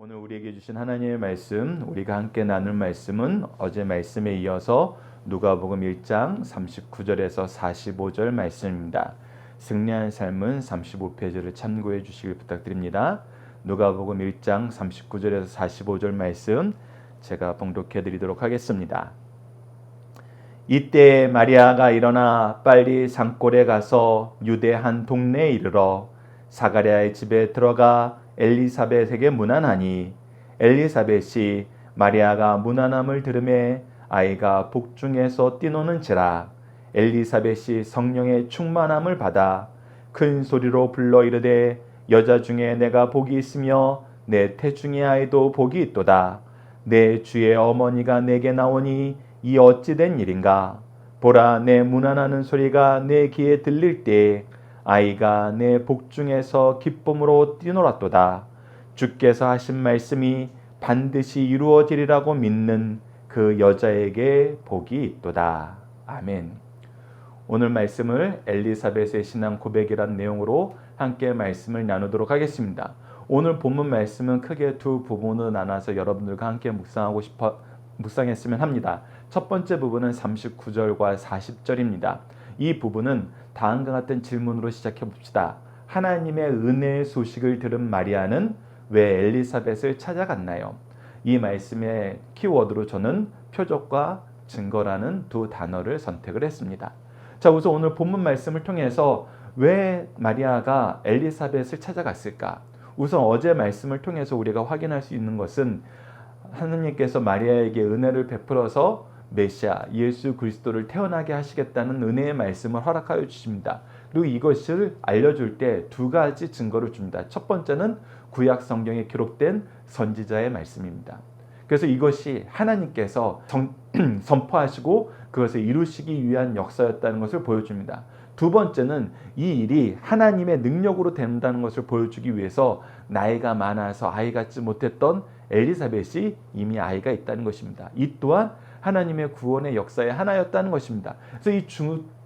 오늘 우리에게 주신 하나님의 말씀, 우리가 함께 나눌 말씀은 어제 말씀에 이어서 누가복음 1장 39절에서 45절 말씀입니다. 승리한 삶은 35페이지를 참고해 주시길 부탁드립니다. 누가복음 1장 39절에서 45절 말씀 제가 봉독해 드리도록 하겠습니다. 이때 마리아가 일어나 빨리 산골에 가서 유대 한 동네에 이르러 사가랴의 집에 들어가 엘리사벳에게 문안하니 엘리사벳이 마리아가 문안함을 들으매 아이가 복중에서 뛰노는지라 엘리사벳이 성령의 충만함을 받아 큰 소리로 불러 이르되 여자 중에 내가 복이 있으며 내 태중의 아이도 복이 있도다. 내 주의 어머니가 내게 나오니 이 어찌 된 일인가? 보라, 내 문안하는 소리가 내 귀에 들릴 때에 아이가 내 복중에서 기쁨으로 뛰놀았도다. 주께서 하신 말씀이 반드시 이루어지리라고 믿는 그 여자에게 복이 있도다. 아멘. 오늘 말씀을 엘리사벳의 신앙 고백이란 내용으로 함께 말씀을 나누도록 하겠습니다. 오늘 본문 말씀은 크게 두 부분으로 나눠서 여러분들과 함께 묵상했으면 합니다. 첫 번째 부분은 39절과 40절입니다. 이 부분은 다음과 같은 질문으로 시작해 봅시다. 하나님의 은혜의 소식을 들은 마리아는 왜 엘리사벳을 찾아갔나요? 이 말씀의 키워드로 저는 표적과 증거라는 두 단어를 선택을 했습니다. 자, 우선 오늘 본문 말씀을 통해서 왜 마리아가 엘리사벳을 찾아갔을까? 우선 어제 말씀을 통해서 우리가 확인할 수 있는 것은 하나님께서 마리아에게 은혜를 베풀어서 메시아 예수 그리스도를 태어나게 하시겠다는 은혜의 말씀을 허락하여 주십니다. 그리고 이것을 알려줄 때 두 가지 증거를 줍니다. 첫 번째는 구약 성경에 기록된 선지자의 말씀입니다. 그래서 이것이 하나님께서 선포하시고 그것을 이루시기 위한 역사였다는 것을 보여줍니다. 두 번째는 이 일이 하나님의 능력으로 된다는 것을 보여주기 위해서 나이가 많아서 아이 갖지 못했던 엘리사벳이 이미 아이가 있다는 것입니다. 이 또한 하나님의 구원의 역사의 하나였다는 것입니다. 그래서 이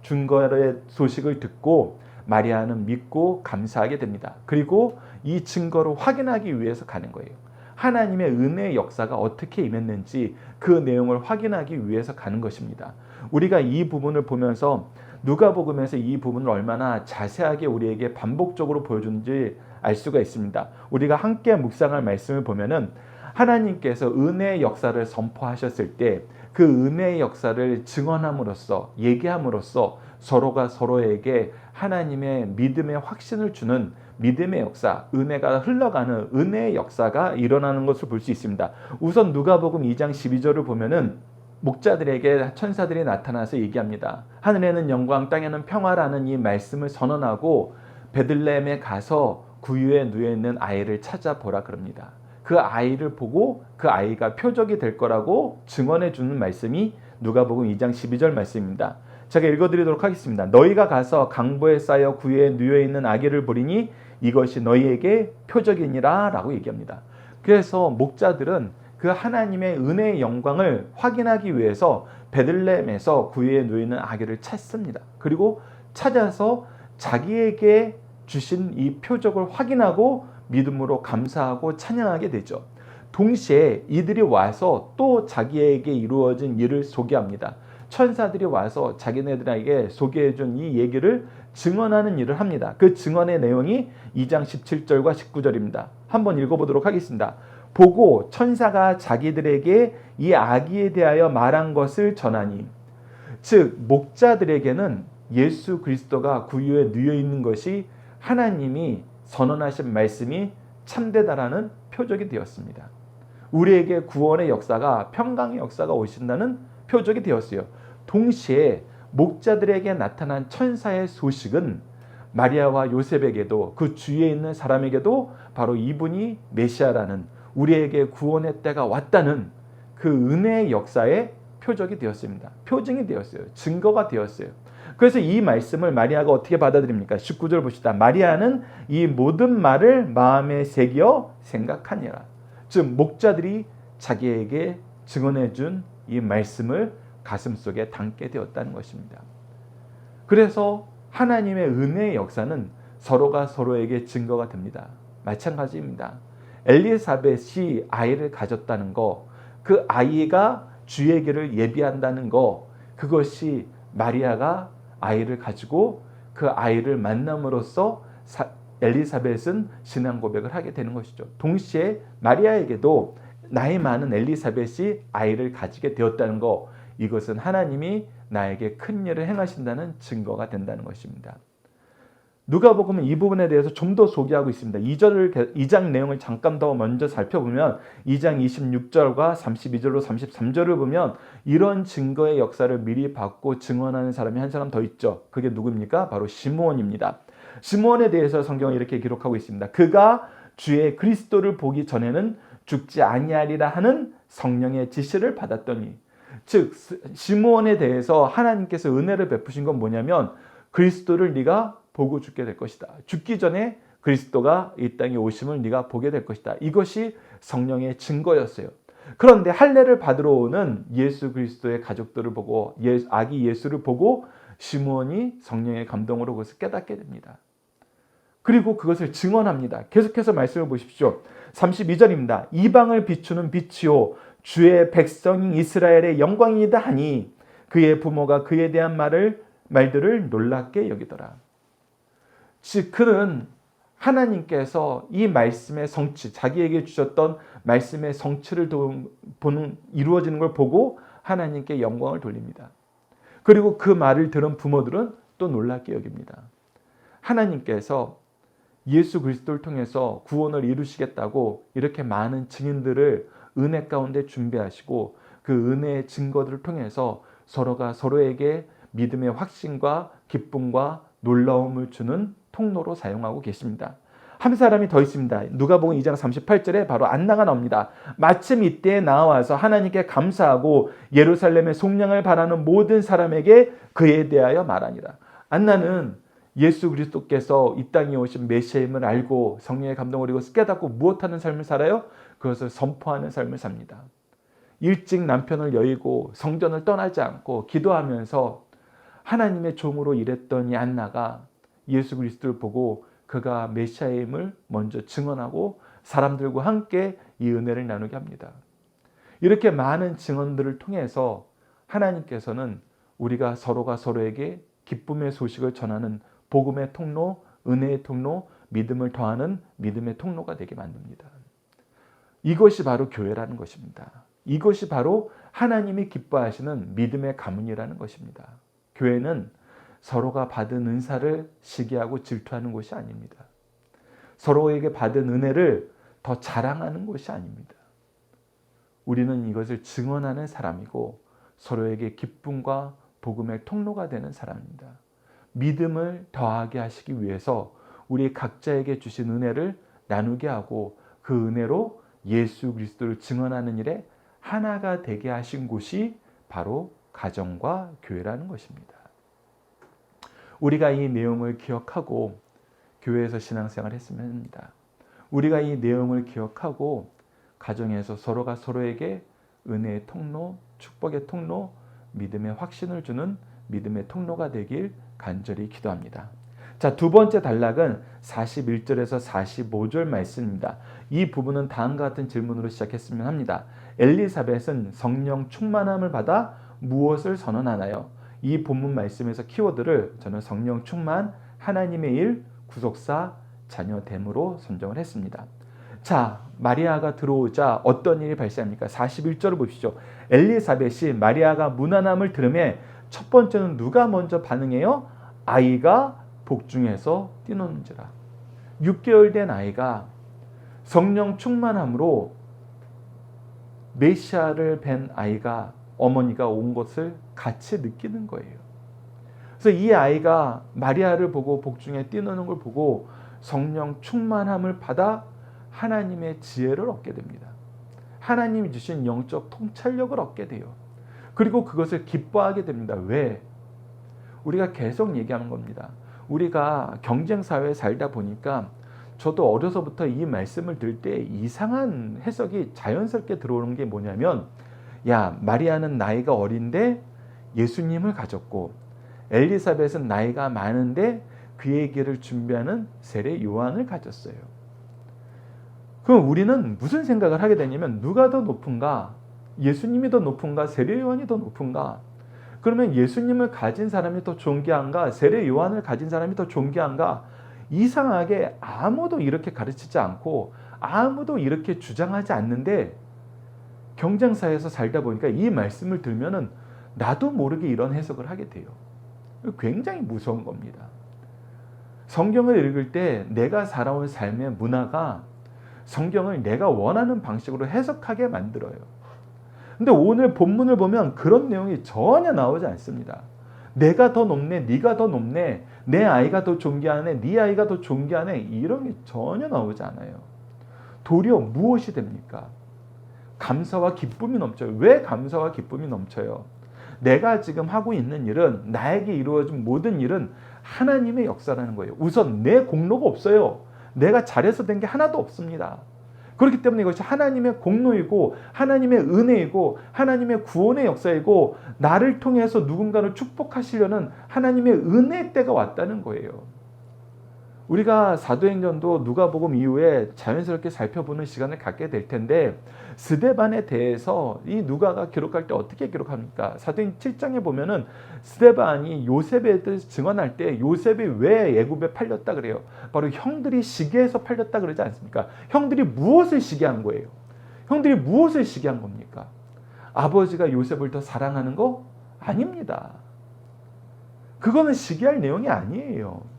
증거의 소식을 듣고 마리아는 믿고 감사하게 됩니다. 그리고 이 증거를 확인하기 위해서 가는 거예요. 하나님의 은혜의 역사가 어떻게 임했는지 그 내용을 확인하기 위해서 가는 것입니다. 우리가 이 부분을 보면서 누가복음에서 이 부분을 얼마나 자세하게 우리에게 반복적으로 보여주는지 알 수가 있습니다. 우리가 함께 묵상할 말씀을 보면은 하나님께서 은혜의 역사를 선포하셨을 때 그 은혜의 역사를 증언함으로써 얘기함으로써 서로가 서로에게 하나님의 믿음의 확신을 주는 믿음의 역사, 은혜가 흘러가는 은혜의 역사가 일어나는 것을 볼 수 있습니다. 우선 누가복음 2장 12절을 보면은 목자들에게 천사들이 나타나서 얘기합니다. 하늘에는 영광, 땅에는 평화라는 이 말씀을 선언하고 베들레헴에 가서 구유에 누워있는 아이를 찾아보라 그럽니다. 그 아이를 보고 그 아이가 표적이 될 거라고 증언해 주는 말씀이 누가복음 2장 12절 말씀입니다. 제가 읽어드리도록 하겠습니다. 너희가 가서 강보에 쌓여 구유에 누워있는 아기를 보리니 이것이 너희에게 표적이니라 라고 얘기합니다. 그래서 목자들은 그 하나님의 은혜의 영광을 확인하기 위해서 베들레헴에서 구유에 누워있는 아기를 찾습니다. 그리고 찾아서 자기에게 주신 이 표적을 확인하고 믿음으로 감사하고 찬양하게 되죠. 동시에 이들이 와서 또 자기에게 이루어진 일을 소개합니다. 천사들이 와서 자기네들에게 소개해준 이 얘기를 증언하는 일을 합니다. 그 증언의 내용이 2장 17절과 19절입니다. 한번 읽어보도록 하겠습니다. 보고 천사가 자기들에게 이 아기에 대하여 말한 것을 전하니, 즉 목자들에게는 예수 그리스도가 구유에 누워 있는 것이 하나님이 선언하신 말씀이 참되다라는 표적이 되었습니다. 우리에게 구원의 역사가, 평강의 역사가 오신다는 표적이 되었어요. 동시에 목자들에게 나타난 천사의 소식은 마리아와 요셉에게도 그 주위에 있는 사람에게도 바로 이분이 메시아라는, 우리에게 구원의 때가 왔다는 그 은혜의 역사의 표적이 되었습니다. 표징이 되었어요. 증거가 되었어요. 그래서 이 말씀을 마리아가 어떻게 받아들입니까? 19절 봅시다. 마리아는 이 모든 말을 마음에 새겨 생각하니라. 즉 목자들이 자기에게 증언해 준 이 말씀을 가슴속에 담게 되었다는 것입니다. 그래서 하나님의 은혜의 역사는 서로가 서로에게 증거가 됩니다. 마찬가지입니다. 엘리사벳이 아이를 가졌다는 거, 그 아이가 주에게를 예비한다는 거, 그것이 마리아가 아이를 가지고 그 아이를 만남으로써 엘리사벳은 신앙 고백을 하게 되는 것이죠. 동시에 마리아에게도 나이 많은 엘리사벳이 아이를 가지게 되었다는 거, 이것은 하나님이 나에게 큰 일을 행하신다는 증거가 된다는 것입니다. 누가복음은 이 부분에 대해서 좀 더 소개하고 있습니다. 2장 내용을 잠깐 더 먼저 살펴보면 2장 26절과 32절로 33절을 보면 이런 증거의 역사를 미리 받고 증언하는 사람이 한 사람 더 있죠. 그게 누구입니까? 바로 시므온입니다. 시므온에 대해서 성경은 이렇게 기록하고 있습니다. 그가 주의 그리스도를 보기 전에는 죽지 아니하리라 하는 성령의 지시를 받았더니, 즉 시므온에 대해서 하나님께서 은혜를 베푸신 건 뭐냐면 그리스도를 네가 보고 죽게 될 것이다. 죽기 전에 그리스도가 이 땅에 오심을 네가 보게 될 것이다. 이것이 성령의 증거였어요. 그런데 할례를 받으러 오는 예수 그리스도의 가족들을 보고 아기 예수를 보고 시므온이 성령의 감동으로 그것을 깨닫게 됩니다. 그리고 그것을 증언합니다. 계속해서 말씀을 보십시오. 32절입니다. 이방을 비추는 빛이요 주의 백성인 이스라엘의 영광이다 하니 그의 부모가 그에 대한 말들을 놀랍게 여기더라. 즉 그는 하나님께서 이 말씀의 성취, 자기에게 주셨던 말씀의 성취를 이루어지는 걸 보고 하나님께 영광을 돌립니다. 그리고 그 말을 들은 부모들은 또 놀랍게 여깁니다. 하나님께서 예수 그리스도를 통해서 구원을 이루시겠다고 이렇게 많은 증인들을 은혜 가운데 준비하시고 그 은혜의 증거들을 통해서 서로가 서로에게 믿음의 확신과 기쁨과 놀라움을 주는 통로로 사용하고 계십니다. 한 사람이 더 있습니다. 누가복음 2장 38절에 바로 안나가 나옵니다. 마침 이때에 나와서 하나님께 감사하고 예루살렘의 속량을 바라는 모든 사람에게 그에 대하여 말하니라. 안나는 예수 그리스도께서 이 땅에 오신 메시아임을 알고 성령의 감동을 입고 깨닫고 무엇하는 삶을 살아요? 그것을 선포하는 삶을 삽니다. 일찍 남편을 여의고 성전을 떠나지 않고 기도하면서 하나님의 종으로 일했던 이 안나가 예수 그리스도를 보고 그가 메시아임을 먼저 증언하고 사람들과 함께 이 은혜를 나누게 합니다. 이렇게 많은 증언들을 통해서 하나님께서는 우리가 서로가 서로에게 기쁨의 소식을 전하는 복음의 통로, 은혜의 통로, 믿음을 더하는 믿음의 통로가 되게 만듭니다. 이것이 바로 교회라는 것입니다. 이것이 바로 하나님이 기뻐하시는 믿음의 가문이라는 것입니다. 교회는 서로가 받은 은사를 시기하고 질투하는 곳이 아닙니다. 서로에게 받은 은혜를 더 자랑하는 곳이 아닙니다. 우리는 이것을 증언하는 사람이고 서로에게 기쁨과 복음의 통로가 되는 사람입니다. 믿음을 더하게 하시기 위해서 우리 각자에게 주신 은혜를 나누게 하고 그 은혜로 예수 그리스도를 증언하는 일에 하나가 되게 하신 곳이 바로 가정과 교회라는 것입니다. 우리가 이 내용을 기억하고 교회에서 신앙생활을 했으면 합니다. 우리가 이 내용을 기억하고 가정에서 서로가 서로에게 은혜의 통로, 축복의 통로, 믿음의 확신을 주는 믿음의 통로가 되길 간절히 기도합니다. 자, 두 번째 단락은 41절에서 45절 말씀입니다. 이 부분은 다음과 같은 질문으로 시작했으면 합니다. 엘리사벳은 성령 충만함을 받아 무엇을 선언하나요? 이 본문 말씀에서 키워드를 저는 성령 충만, 하나님의 일, 구속사, 자녀됨으로 선정을 했습니다. 자, 마리아가 들어오자 어떤 일이 발생합니까? 41절을 보십시오. 엘리사벳이 마리아가 무난함을 들음에 첫 번째는 누가 먼저 반응해요? 아이가 복중에서 뛰노는지라. 6개월 된 아이가 성령 충만함으로 메시아를 뵌 아이가 어머니가 온 것을 같이 느끼는 거예요. 그래서 이 아이가 마리아를 보고 복중에 뛰노는 걸 보고 성령 충만함을 받아 하나님의 지혜를 얻게 됩니다. 하나님이 주신 영적 통찰력을 얻게 돼요. 그리고 그것을 기뻐하게 됩니다. 왜? 우리가 계속 얘기하는 겁니다. 우리가 경쟁사회에 살다 보니까 저도 어려서부터 이 말씀을 들을 때 이상한 해석이 자연스럽게 들어오는 게 뭐냐면, 야, 마리아는 나이가 어린데 예수님을 가졌고 엘리사벳은 나이가 많은데 그의 길을 준비하는 세례 요한을 가졌어요. 그럼 우리는 무슨 생각을 하게 되냐면 누가 더 높은가? 예수님이 더 높은가? 세례 요한이 더 높은가? 그러면 예수님을 가진 사람이 더 존귀한가? 세례 요한을 가진 사람이 더 존귀한가? 이상하게 아무도 이렇게 가르치지 않고 아무도 이렇게 주장하지 않는데 경쟁사에서 살다 보니까 이 말씀을 들으면은 나도 모르게 이런 해석을 하게 돼요. 굉장히 무서운 겁니다. 성경을 읽을 때 내가 살아온 삶의 문화가 성경을 내가 원하는 방식으로 해석하게 만들어요. 근데 오늘 본문을 보면 그런 내용이 전혀 나오지 않습니다. 내가 더 높네, 네가 더 높네, 내 아이가 더 존귀하네, 네 아이가 더 존귀하네, 이런 게 전혀 나오지 않아요. 도리어 무엇이 됩니까? 감사와 기쁨이 넘쳐요. 왜 감사와 기쁨이 넘쳐요? 내가 지금 하고 있는 일은, 나에게 이루어진 모든 일은 하나님의 역사라는 거예요. 우선 내 공로가 없어요. 내가 잘해서 된 게 하나도 없습니다. 그렇기 때문에 이것이 하나님의 공로이고 하나님의 은혜이고 하나님의 구원의 역사이고 나를 통해서 누군가를 축복하시려는 하나님의 은혜의 때가 왔다는 거예요. 우리가 사도행전도 누가복음 이후에 자연스럽게 살펴보는 시간을 갖게 될 텐데 스데반에 대해서 이 누가가 기록할 때 어떻게 기록합니까? 사도행전 7장에 보면은 스데반이 요셉에 대해서 증언할 때 요셉이 왜 애굽에 팔렸다 그래요? 바로 형들이 시기해서 팔렸다 그러지 않습니까? 형들이 무엇을 시기한 거예요? 형들이 무엇을 시기한 겁니까? 아버지가 요셉을 더 사랑하는 거? 아닙니다. 그거는 시기할 내용이 아니에요.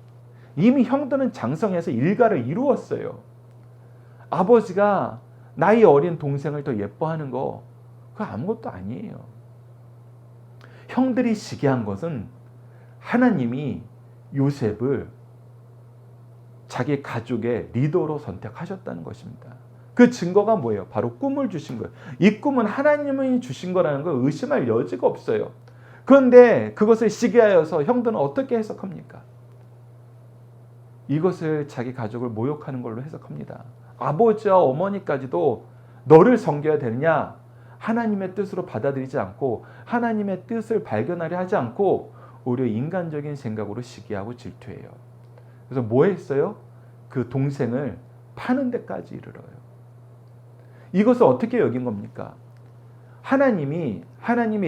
이미 형들은 장성해서 일가를 이루었어요. 아버지가 나이 어린 동생을 더 예뻐하는 거 그거 아무것도 아니에요. 형들이 시기한 것은 하나님이 요셉을 자기 가족의 리더로 선택하셨다는 것입니다. 그 증거가 뭐예요? 바로 꿈을 주신 거예요. 이 꿈은 하나님이 주신 거라는 걸 의심할 여지가 없어요. 그런데 그것을 시기하여서 형들은 어떻게 해석합니까? 이것을 자기 가족을 모욕하는 걸로 해석합니다. 아버지와 어머니까지도 너를 섬겨야 되느냐? 하나님의 뜻으로 받아들이지 않고 하나님의 뜻을 발견하려 하지 않고 오히려 인간적인 생각으로 시기하고 질투해요. 그래서 뭐 했어요? 그 동생을 파는 데까지 이르러요. 이것을 어떻게 여긴 겁니까? 하나님의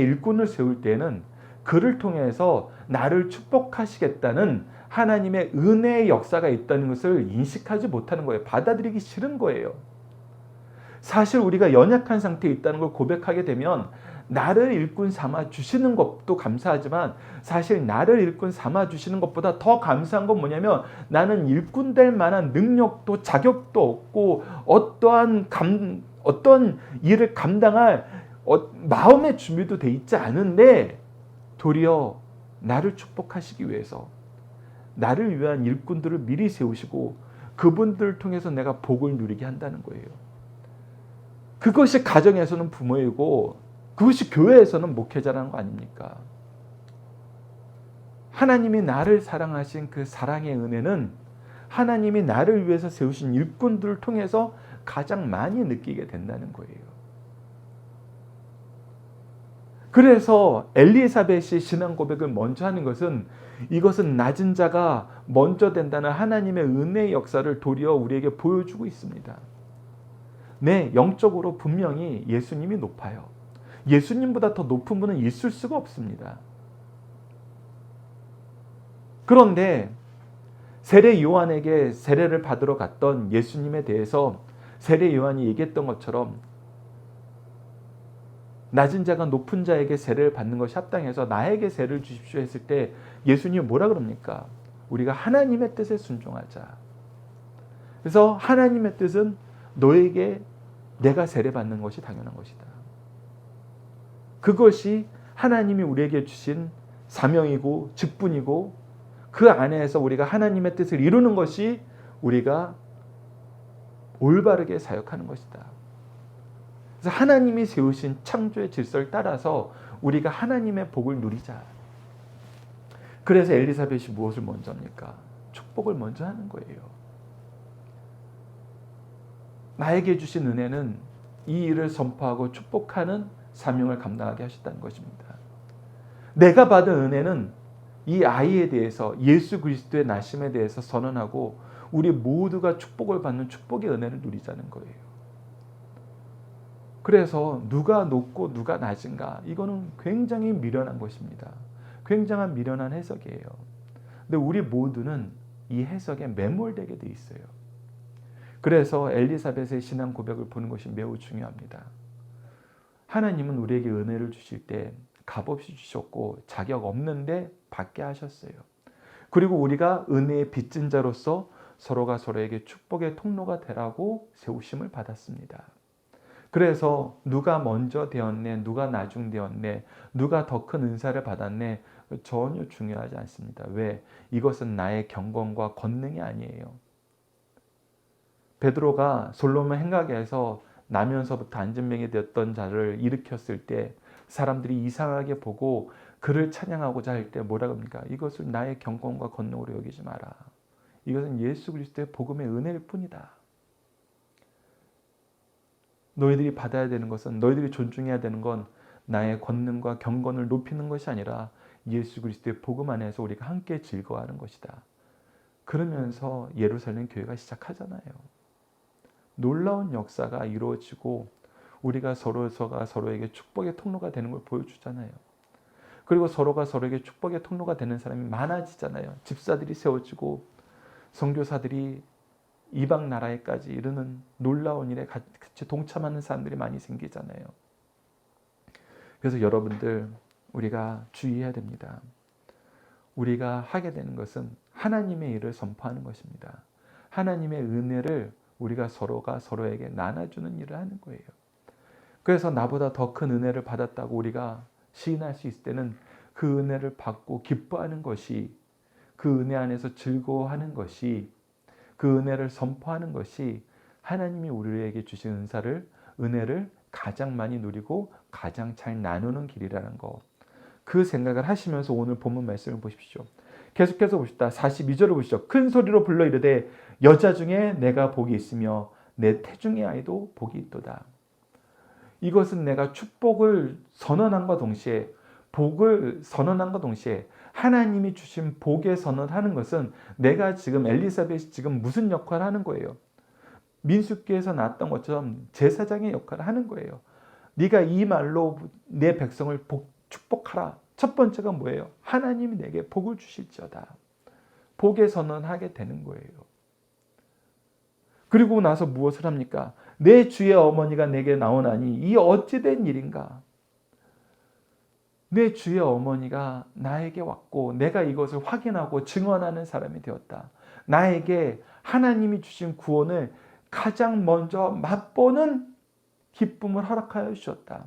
일꾼을 세울 때는 그를 통해서 나를 축복하시겠다는 하나님의 은혜의 역사가 있다는 것을 인식하지 못하는 거예요. 받아들이기 싫은 거예요. 사실 우리가 연약한 상태에 있다는 걸 고백하게 되면 나를 일꾼 삼아 주시는 것도 감사하지만 사실 나를 일꾼 삼아 주시는 것보다 더 감사한 건 뭐냐면 나는 일꾼 될 만한 능력도 자격도 없고 어떠한 일을 감당할 마음의 준비도 돼 있지 않은데 도리어 나를 축복하시기 위해서 나를 위한 일꾼들을 미리 세우시고 그분들을 통해서 내가 복을 누리게 한다는 거예요. 그것이 가정에서는 부모이고 그것이 교회에서는 목회자라는 거 아닙니까? 하나님이 나를 사랑하신 그 사랑의 은혜는 하나님이 나를 위해서 세우신 일꾼들을 통해서 가장 많이 느끼게 된다는 거예요. 그래서 엘리사벳이 신앙 고백을 먼저 하는 것은 이것은 낮은 자가 먼저 된다는 하나님의 은혜의 역사를 도리어 우리에게 보여주고 있습니다. 네, 영적으로 분명히 예수님이 높아요. 예수님보다 더 높은 분은 있을 수가 없습니다. 그런데 세례 요한에게 세례를 받으러 갔던 예수님에 대해서 세례 요한이 얘기했던 것처럼 낮은 자가 높은 자에게 세례를 받는 것이 합당해서 나에게 세례를 주십시오 했을 때 예수님이 뭐라 그럽니까? 우리가 하나님의 뜻에 순종하자. 그래서 하나님의 뜻은 너에게 내가 세례 받는 것이 당연한 것이다. 그것이 하나님이 우리에게 주신 사명이고 직분이고 그 안에서 우리가 하나님의 뜻을 이루는 것이 우리가 올바르게 사역하는 것이다. 그래서 하나님이 세우신 창조의 질서를 따라서 우리가 하나님의 복을 누리자. 그래서 엘리사벳이 무엇을 먼저 합니까? 축복을 먼저 하는 거예요. 나에게 주신 은혜는 이 일을 선포하고 축복하는 사명을 감당하게 하셨다는 것입니다. 내가 받은 은혜는 이 아이에 대해서 예수 그리스도의 나심에 대해서 선언하고 우리 모두가 축복을 받는 축복의 은혜를 누리자는 거예요. 그래서 누가 높고 누가 낮은가, 이거는 굉장히 미련한 것입니다. 굉장한 미련한 해석이에요. 근데 우리 모두는 이 해석에 매몰되게 돼 있어요. 그래서 엘리사벳의 신앙 고백을 보는 것이 매우 중요합니다. 하나님은 우리에게 은혜를 주실 때 값없이 주셨고 자격 없는데 받게 하셨어요. 그리고 우리가 은혜의 빚진 자로서 서로가 서로에게 축복의 통로가 되라고 세우심을 받았습니다. 그래서 누가 먼저 되었네, 누가 나중 되었네, 누가 더 큰 은사를 받았네, 전혀 중요하지 않습니다. 왜? 이것은 나의 경건과 권능이 아니에요. 베드로가 솔로몬 행각에서 나면서부터 안진병이 되었던 자를 일으켰을 때 사람들이 이상하게 보고 그를 찬양하고자 할 때 뭐라고 합니까? 이것을 나의 경건과 권능으로 여기지 마라. 이것은 예수 그리스도의 복음의 은혜일 뿐이다. 너희들이 받아야 되는 것은, 너희들이 존중해야 되는 건 나의 권능과 경건을 높이는 것이 아니라 예수 그리스도의 복음 안에서 우리가 함께 즐거워하는 것이다. 그러면서 예루살렘 교회가 시작하잖아요. 놀라운 역사가 이루어지고 우리가 서로가 서로에게 축복의 통로가 되는 걸 보여주잖아요. 그리고 서로가 서로에게 축복의 통로가 되는 사람이 많아지잖아요. 집사들이 세워지고 선교사들이 이방 나라에까지 이르는 놀라운 일에 같이 동참하는 사람들이 많이 생기잖아요. 그래서 여러분들, 우리가 주의해야 됩니다. 우리가 하게 되는 것은 하나님의 일을 선포하는 것입니다. 하나님의 은혜를 우리가 서로가 서로에게 나눠주는 일을 하는 거예요. 그래서 나보다 더 큰 은혜를 받았다고 우리가 시인할 수 있을 때는 그 은혜를 받고 기뻐하는 것이, 그 은혜 안에서 즐거워하는 것이, 그 은혜를 선포하는 것이 하나님이 우리에게 주신 은혜를 가장 많이 누리고 가장 잘 나누는 길이라는 거, 그 생각을 하시면서 오늘 본문 말씀을 보십시오. 계속해서 봅시다. 42절을 보시죠. 큰 소리로 불러 이르되 여자 중에 내가 복이 있으며 내 태중의 아이도 복이 있도다. 이것은 내가 축복을 선언함과 동시에, 복을 선언함과 동시에 하나님이 주신 복의 선언하는 것은 내가 지금 엘리사벳이 지금 무슨 역할을 하는 거예요? 민수기에서 나왔던 것처럼 제사장의 역할을 하는 거예요. 네가 이 말로 내 백성을 축복하라. 첫 번째가 뭐예요? 하나님이 내게 복을 주실지어다. 복의 선언하게 되는 거예요. 그리고 나서 무엇을 합니까? 내 주의 어머니가 내게 나오나니 이 어찌된 일인가? 내 주의 어머니가 나에게 왔고 내가 이것을 확인하고 증언하는 사람이 되었다. 나에게 하나님이 주신 구원을 가장 먼저 맛보는 기쁨을 허락하여 주셨다.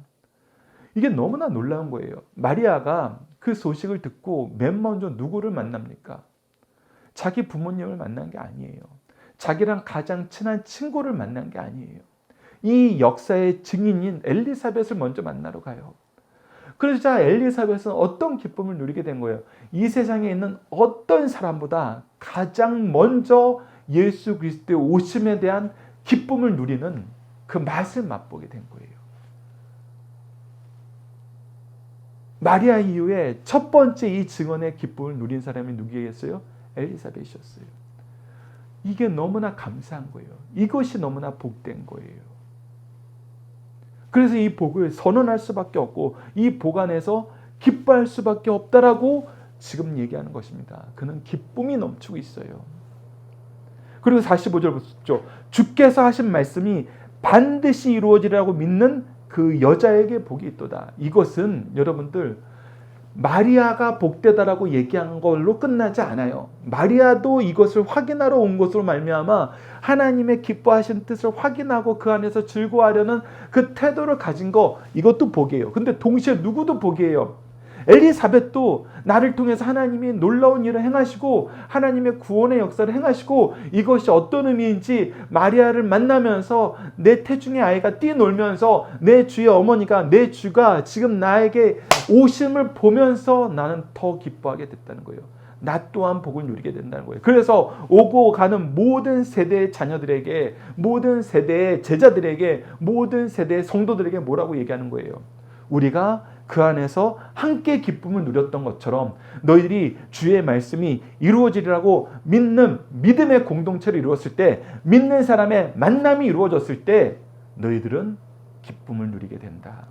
이게 너무나 놀라운 거예요. 마리아가 그 소식을 듣고 맨 먼저 누구를 만납니까? 자기 부모님을 만난 게 아니에요. 자기랑 가장 친한 친구를 만난 게 아니에요. 이 역사의 증인인 엘리사벳을 먼저 만나러 가요. 그러자 엘리사벳은 어떤 기쁨을 누리게 된 거예요? 이 세상에 있는 어떤 사람보다 가장 먼저 예수 그리스도의 오심에 대한 기쁨을 누리는 그 맛을 맛보게 된 거예요. 마리아 이후에 첫 번째 이 증언의 기쁨을 누린 사람이 누구겠어요? 엘리사벳이었어요. 이게 너무나 감사한 거예요. 이것이 너무나 복된 거예요. 그래서 이 복을 선언할 수밖에 없고 이 복 안에서 기뻐할 수밖에 없다라고 지금 얘기하는 것입니다. 그는 기쁨이 넘치고 있어요. 그리고 45절 보시죠. 주께서 하신 말씀이 반드시 이루어지리라고 믿는 그 여자에게 복이 있도다. 이것은 여러분들 마리아가 복되다라고 얘기한 걸로 끝나지 않아요. 마리아도 이것을 확인하러 온 것으로 말미암아 하나님의 기뻐하신 뜻을 확인하고 그 안에서 즐거워하려는 그 태도를 가진 거, 이것도 복이에요. 근데 동시에 누구도 복이에요. 엘리사벳도 나를 통해서 하나님이 놀라운 일을 행하시고 하나님의 구원의 역사를 행하시고 이것이 어떤 의미인지 마리아를 만나면서 내 태중의 아이가 뛰놀면서 내 주의 어머니가, 내 주가 지금 나에게 오심을 보면서 나는 더 기뻐하게 됐다는 거예요. 나 또한 복을 누리게 된다는 거예요. 그래서 오고 가는 모든 세대의 자녀들에게, 모든 세대의 제자들에게, 모든 세대의 성도들에게 뭐라고 얘기하는 거예요? 우리가 그 안에서 함께 기쁨을 누렸던 것처럼 너희들이 주의 말씀이 이루어지리라고 믿는 믿음의 공동체를 이루었을 때, 믿는 사람의 만남이 이루어졌을 때 너희들은 기쁨을 누리게 된다.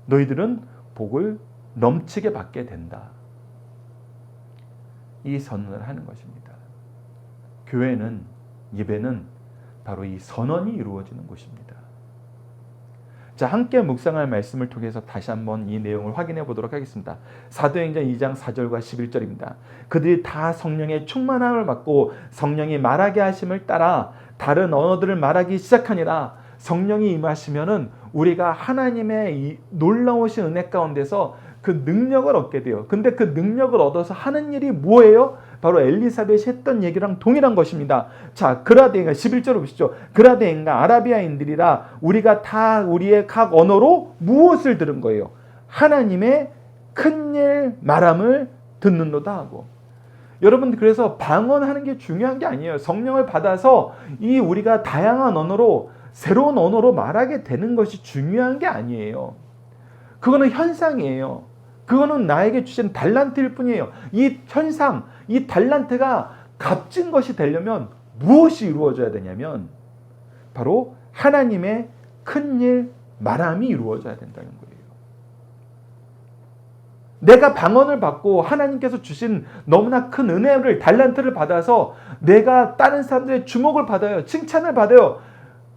너희들은 복을 넘치게 받게 된다. 이 선언을 하는 것입니다. 교회는, 예배는 바로 이 선언이 이루어지는 곳입니다. 자, 함께 묵상할 말씀을 통해서 다시 한번 이 내용을 확인해 보도록 하겠습니다. 사도행전 2장 4절과 11절입니다. 그들이 다 성령의 충만함을 받고 성령이 말하게 하심을 따라 다른 언어들을 말하기 시작하니라. 성령이 임하시면은 우리가 하나님의 이 놀라우신 은혜 가운데서 그 능력을 얻게 돼요. 근데 그 능력을 얻어서 하는 일이 뭐예요? 바로 엘리사벳이 했던 얘기랑 동일한 것입니다. 자, 그라데인가 11절을 보시죠. 그라데인가 아라비아인들이라 우리가 다 우리의 각 언어로 무엇을 들은 거예요? 하나님의 큰일 말함을 듣는도다 하고. 여러분, 그래서 방언하는 게 중요한 게 아니에요. 성령을 받아서 이 우리가 다양한 언어로, 새로운 언어로 말하게 되는 것이 중요한 게 아니에요. 그거는 현상이에요. 그거는 나에게 주신 달란트일 뿐이에요. 이 현상, 이 달란트가 값진 것이 되려면 무엇이 이루어져야 되냐면 바로 하나님의 큰일 말함이 이루어져야 된다는 거예요. 내가 방언을 받고 하나님께서 주신 너무나 큰 은혜를, 달란트를 받아서 내가 다른 사람들의 주목을 받아요. 칭찬을 받아요.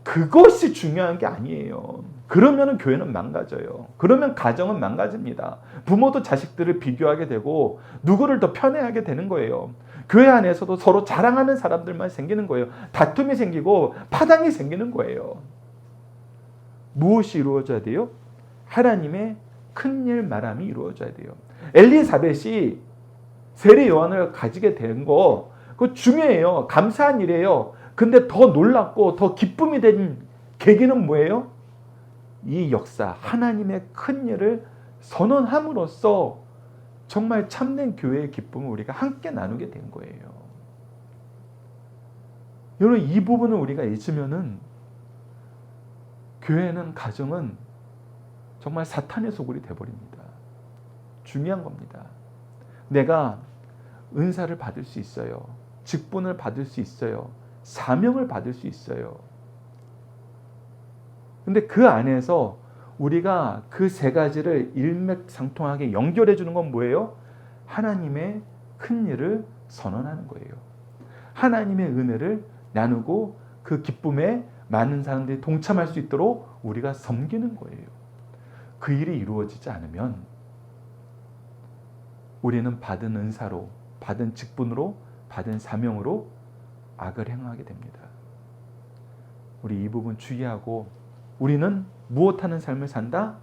그것이 중요한 게 아니에요. 그러면 교회는 망가져요. 그러면 가정은 망가집니다. 부모도 자식들을 비교하게 되고 누구를 더 편애하게 되는 거예요. 교회 안에서도 서로 자랑하는 사람들만 생기는 거예요. 다툼이 생기고 파당이 생기는 거예요. 무엇이 이루어져야 돼요? 하나님의 큰일 말함이 이루어져야 돼요. 엘리사벳이 세례 요한을 가지게 된 거, 그거 중요해요. 감사한 일이에요. 근데 더 놀랍고 더 기쁨이 된 계기는 뭐예요? 이 역사, 하나님의 큰 일을 선언함으로써 정말 참된 교회의 기쁨을 우리가 함께 나누게 된 거예요. 여러분, 이 부분을 우리가 잊으면은 교회는, 가정은 정말 사탄의 소굴이 되어버립니다. 중요한 겁니다. 내가 은사를 받을 수 있어요. 직분을 받을 수 있어요. 사명을 받을 수 있어요. 근데 그 안에서 우리가 그 세 가지를 일맥상통하게 연결해 주는 건 뭐예요? 하나님의 큰 일을 선언하는 거예요. 하나님의 은혜를 나누고 그 기쁨에 많은 사람들이 동참할 수 있도록 우리가 섬기는 거예요. 그 일이 이루어지지 않으면 우리는 받은 은사로, 받은 직분으로, 받은 사명으로 악을 행하게 됩니다. 우리 이 부분 주의하고, 우리는 무엇하는 삶을 산다?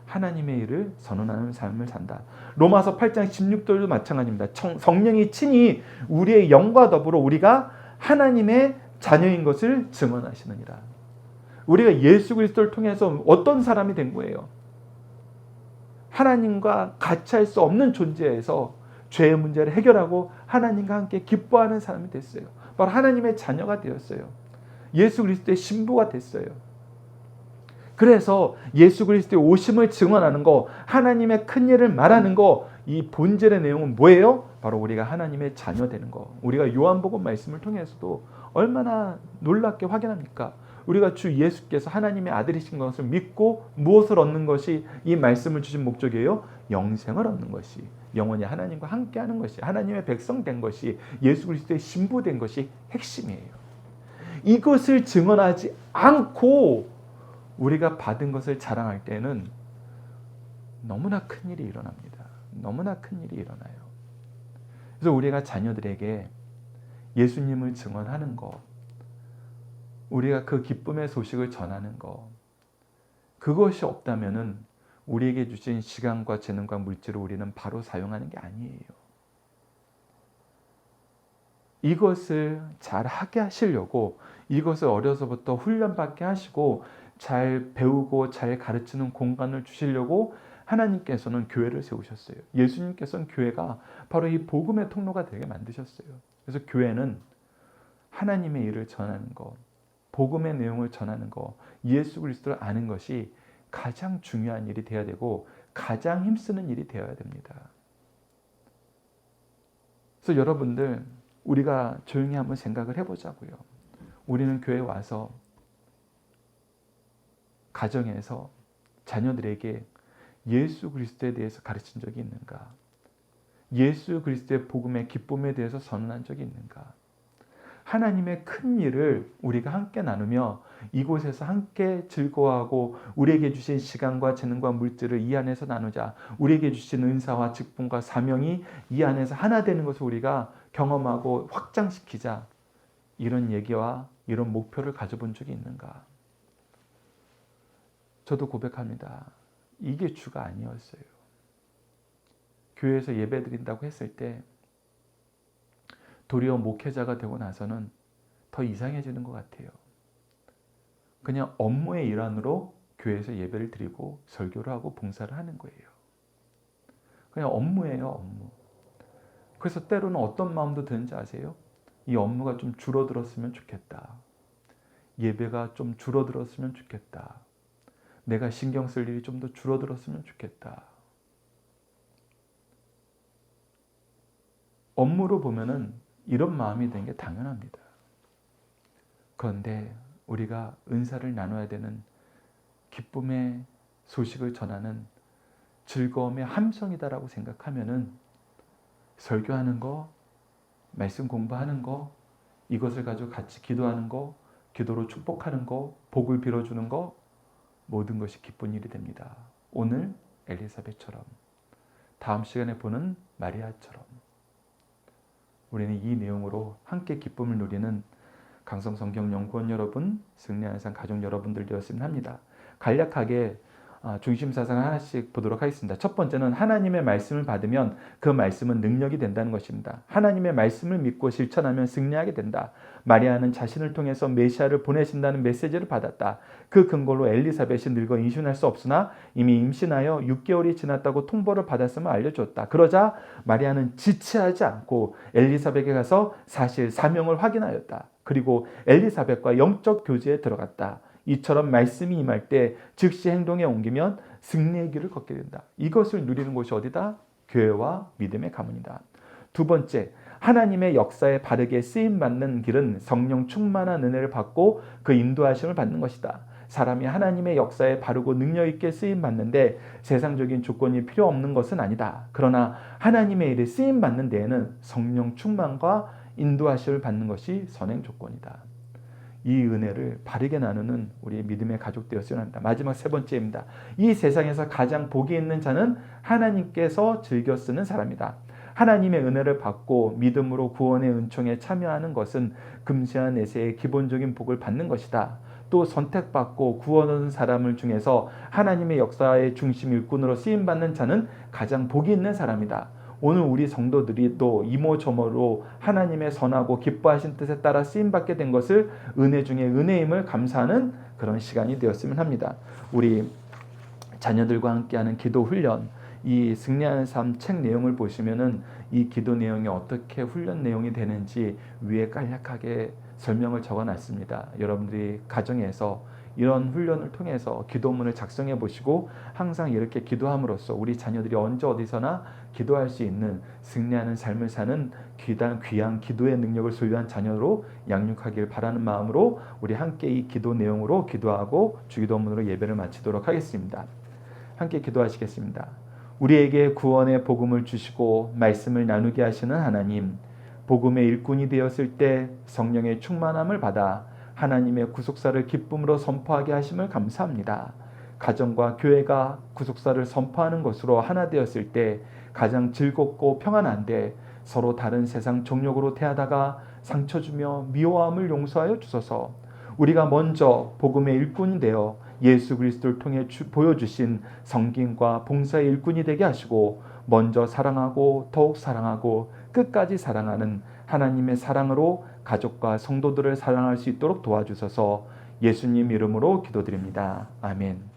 하나님의 일을 선언하는 삶을 산다. 로마서 8장 16절도 마찬가지입니다. 성령이 친히 우리의 영과 더불어 우리가 하나님의 자녀인 것을 증언하시느니라. 우리가 예수 그리스도를 통해서 어떤 사람이 된 거예요? 하나님과 같이 할 수 없는 존재에서 죄의 문제를 해결하고 하나님과 함께 기뻐하는 사람이 됐어요. 바로 하나님의 자녀가 되었어요. 예수 그리스도의 신부가 됐어요. 그래서 예수 그리스도의 오심을 증언하는 거, 하나님의 큰 일을 말하는 거, 이 본질의 내용은 뭐예요? 바로 우리가 하나님의 자녀 되는 거. 우리가 요한복음 말씀을 통해서도 얼마나 놀랍게 확인합니까? 우리가 주 예수께서 하나님의 아들이신 것을 믿고 무엇을 얻는 것이 이 말씀을 주신 목적이에요? 영생을 얻는 것이, 영원히 하나님과 함께하는 것이, 하나님의 백성 된 것이, 예수 그리스도의 신부 된 것이 핵심이에요. 이것을 증언하지 않고 우리가 받은 것을 자랑할 때는 너무나 큰 일이 일어납니다. 너무나 큰 일이 일어나요. 그래서 우리가 자녀들에게 예수님을 증언하는 것, 우리가 그 기쁨의 소식을 전하는 것, 그것이 없다면은 우리에게 주신 시간과 재능과 물질을 우리는 바로 사용하는 게 아니에요. 이것을 잘 하게 하시려고, 이것을 어려서부터 훈련받게 하시고 잘 배우고 잘 가르치는 공간을 주시려고 하나님께서는 교회를 세우셨어요. 예수님께서는 교회가 바로 이 복음의 통로가 되게 만드셨어요. 그래서 교회는 하나님의 일을 전하는 것, 복음의 내용을 전하는 것, 예수 그리스도를 아는 것이 가장 중요한 일이 되어야 되고, 가장 힘쓰는 일이 되어야 됩니다. 그래서 여러분들, 우리가 조용히 한번 생각을 해보자고요. 우리는 교회에 와서 가정에서 자녀들에게 예수 그리스도에 대해서 가르친 적이 있는가? 예수 그리스도의 복음의 기쁨에 대해서 선언한 적이 있는가? 하나님의 큰 일을 우리가 함께 나누며 이곳에서 함께 즐거워하고 우리에게 주신 시간과 재능과 물질을 이 안에서 나누자. 우리에게 주신 은사와 직분과 사명이 이 안에서 하나 되는 것을 우리가 경험하고 확장시키자. 이런 얘기와 이런 목표를 가져본 적이 있는가? 저도 고백합니다. 이게 주가 아니었어요. 교회에서 예배 드린다고 했을 때 도리어 목회자가 되고 나서는 더 이상해지는 것 같아요. 그냥 업무의 일환으로 교회에서 예배를 드리고 설교를 하고 봉사를 하는 거예요. 그냥 업무예요, 업무. 그래서 때로는 어떤 마음도 드는지 아세요? 이 업무가 좀 줄어들었으면 좋겠다. 예배가 좀 줄어들었으면 좋겠다. 내가 신경 쓸 일이 좀 더 줄어들었으면 좋겠다. 업무로 보면은 이런 마음이 드는 게 당연합니다. 그런데 우리가 은사를 나눠야 되는 기쁨의 소식을 전하는 즐거움의 함성이다라고 생각하면은 설교하는 거, 말씀 공부하는 거, 이것을 가지고 같이 기도하는 거, 기도로 축복하는 거, 복을 빌어주는 거, 모든 것이 기쁜 일이 됩니다. 오늘 엘리사벳처럼, 다음 시간에 보는 마리아처럼 우리는 이 내용으로 함께 기쁨을 누리는 강성성경연구원 여러분, 승리한산 가족 여러분들 되었으면 합니다. 간략하게 중심 사상을 하나씩 보도록 하겠습니다. 첫 번째는 하나님의 말씀을 받으면 그 말씀은 능력이 된다는 것입니다. 하나님의 말씀을 믿고 실천하면 승리하게 된다. 마리아는 자신을 통해서 메시아를 보내신다는 메시지를 받았다. 그 근거로 엘리사벳이 늙어 임신할 수 없으나 이미 임신하여 6개월이 지났다고 통보를 받았음을 알려줬다. 그러자 마리아는 지체하지 않고 엘리사벳에게 가서 사실 사명을 확인하였다. 그리고 엘리사벳과 영적 교제에 들어갔다. 이처럼 말씀이 임할 때 즉시 행동에 옮기면 승리의 길을 걷게 된다. 이것을 누리는 곳이 어디다? 교회와 믿음의 가문이다. 두 번째, 하나님의 역사에 바르게 쓰임받는 길은 성령 충만한 은혜를 받고 그 인도하심을 받는 것이다. 사람이 하나님의 역사에 바르고 능력 있게 쓰임받는데 세상적인 조건이 필요 없는 것은 아니다. 그러나 하나님의 일에 쓰임받는 데에는 성령 충만과 인도하심을 받는 것이 선행 조건이다. 이 은혜를 바르게 나누는 우리 믿음의 가족 되었으면 합니다. 마지막 세 번째입니다. 이 세상에서 가장 복이 있는 자는 하나님께서 즐겨 쓰는 사람이다. 하나님의 은혜를 받고 믿음으로 구원의 은총에 참여하는 것은 금시와 내세의 기본적인 복을 받는 것이다. 또 선택받고 구원 얻은 사람을 중에서 하나님의 역사의 중심 일꾼으로 쓰임받는 자는 가장 복이 있는 사람이다. 오늘 우리 성도들이 또 이모저모로 하나님의 선하고 기뻐하신 뜻에 따라 쓰임받게 된 것을 은혜 중에 은혜임을 감사하는 그런 시간이 되었으면 합니다. 우리 자녀들과 함께하는 기도 훈련, 이 승리하는 삶 책 내용을 보시면은 이 기도 내용이 어떻게 훈련 내용이 되는지 위에 간략하게 설명을 적어놨습니다. 여러분들이 가정에서 이런 훈련을 통해서 기도문을 작성해 보시고 항상 이렇게 기도함으로써 우리 자녀들이 언제 어디서나 기도할 수 있는 승리하는 삶을 사는 귀한 기도의 능력을 소유한 자녀로 양육하길 바라는 마음으로 우리 함께 이 기도 내용으로 기도하고 주기도문으로 예배를 마치도록 하겠습니다. 함께 기도하시겠습니다. 우리에게 구원의 복음을 주시고 말씀을 나누게 하시는 하나님, 복음의 일꾼이 되었을 때 성령의 충만함을 받아 하나님의 구속사를 기쁨으로 선포하게 하심을 감사합니다. 가정과 교회가 구속사를 선포하는 것으로 하나 되었을 때 가장 즐겁고 평안한데 서로 다른 세상 정욕으로 태하다가 상처 주며 미워함을 용서하여 주소서. 우리가 먼저 복음의 일꾼이 되어 예수 그리스도를 통해 보여주신 성김과 봉사의 일꾼이 되게 하시고 먼저 사랑하고 더욱 사랑하고 끝까지 사랑하는 하나님의 사랑으로 가족과 성도들을 사랑할 수 있도록 도와주셔서 예수님 이름으로 기도드립니다. 아멘.